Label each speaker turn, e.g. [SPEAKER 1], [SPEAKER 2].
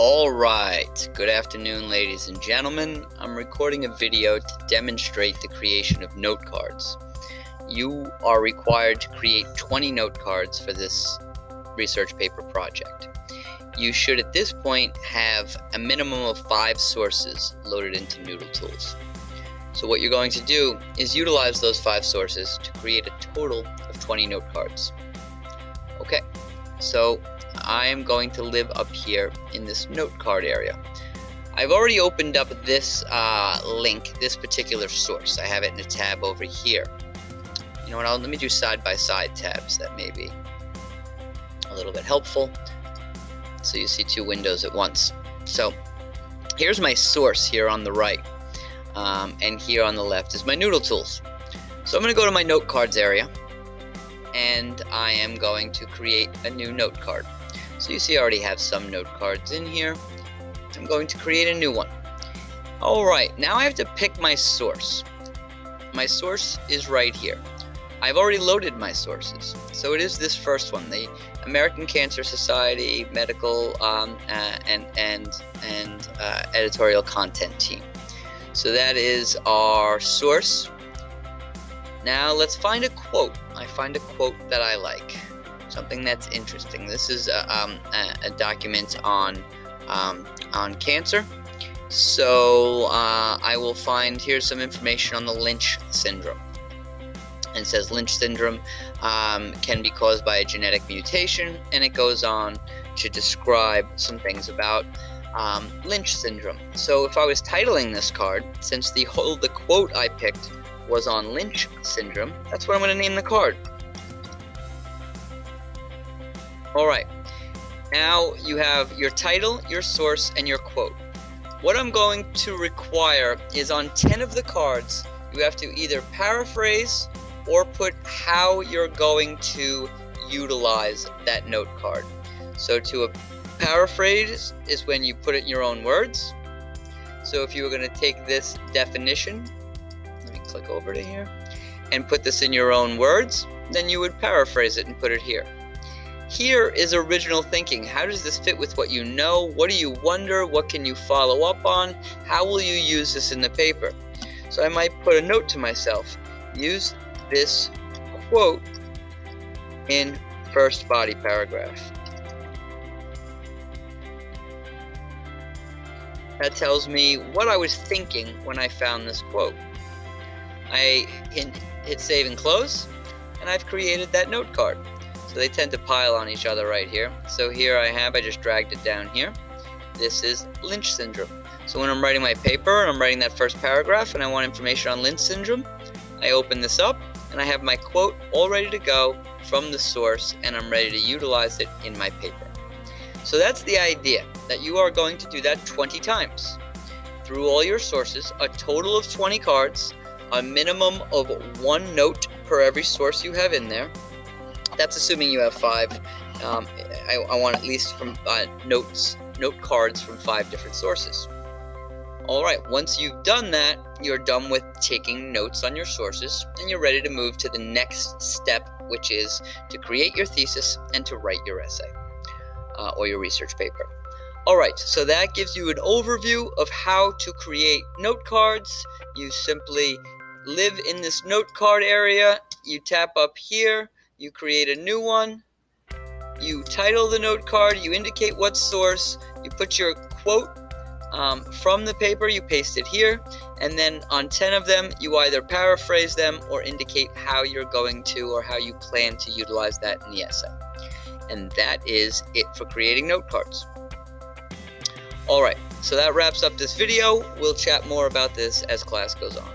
[SPEAKER 1] All right, good afternoon, ladies and gentlemen. I'm recording a video to demonstrate the creation of note cards. You are required to create 20 note cards for this research paper project. You should at this point have a minimum of 5 sources loaded into NoodleTools. So what you're going to do is utilize those 5 sources to create a total of 20 note cards. Okay, so I am going to live up here in this note card area. I've already opened up this link, this particular source. I have it in a tab over here. You know what, let me do side-by-side tabs. That may be a little bit helpful. So you see 2 windows at once. So here's my source here on the right. And here on the left is my NoodleTools. So I'm going to go to my note cards area. And I am going to create a new note card. So you see I already have some note cards in here. I'm going to create a new one. Alright, now I have to pick my source. My source is right here. I've already loaded my sources. So it is this first one, the American Cancer Society Medical and Editorial Content Team. So that is our source. Now let's find a quote. I find a quote that I like. Something that's interesting. This is a document on cancer. So I will find, here's some information on the Lynch syndrome. And it says Lynch syndrome can be caused by a genetic mutation, and it goes on to describe some things about Lynch syndrome. So if I was titling this card, since the quote I picked was on Lynch syndrome, that's what I'm going to name the card. Alright, now you have your title, your source, and your quote. What I'm going to require is on 10 of the cards, you have to either paraphrase or put how you're going to utilize that note card. So to paraphrase is when you put it in your own words. So if you were going to take this definition, let me click over to here, and put this in your own words, then you would paraphrase it and put it here. Here is original thinking. How does this fit with what you know? What do you wonder? What can you follow up on? How will you use this in the paper? So I might put a note to myself. Use this quote in first body paragraph. That tells me what I was thinking when I found this quote. I hit save and close, and I've created that note card. So they tend to pile on each other right here. So here I just dragged it down here. This is Lynch syndrome. So when I'm writing my paper and I'm writing that first paragraph and I want information on Lynch syndrome, I open this up and I have my quote all ready to go from the source, and I'm ready to utilize it in my paper. So that's the idea, that you are going to do that 20 times through all your sources, a total of 20 cards, a minimum of 1 note per every source you have in there. That's assuming you have 5. I want at least from note cards from 5 different sources. Alright, once you've done that, you're done with taking notes on your sources, and you're ready to move to the next step, which is to create your thesis and to write your essay or your research paper. Alright, so that gives you an overview of how to create note cards. You simply live in this note card area, you tap up here, you create a new one, you title the note card, you indicate what source, you put your quote from the paper, you paste it here, and then on 10 of them, you either paraphrase them or indicate how you're going to or how you plan to utilize that in the essay. And that is it for creating note cards. Alright, so that wraps up this video. We'll chat more about this as class goes on.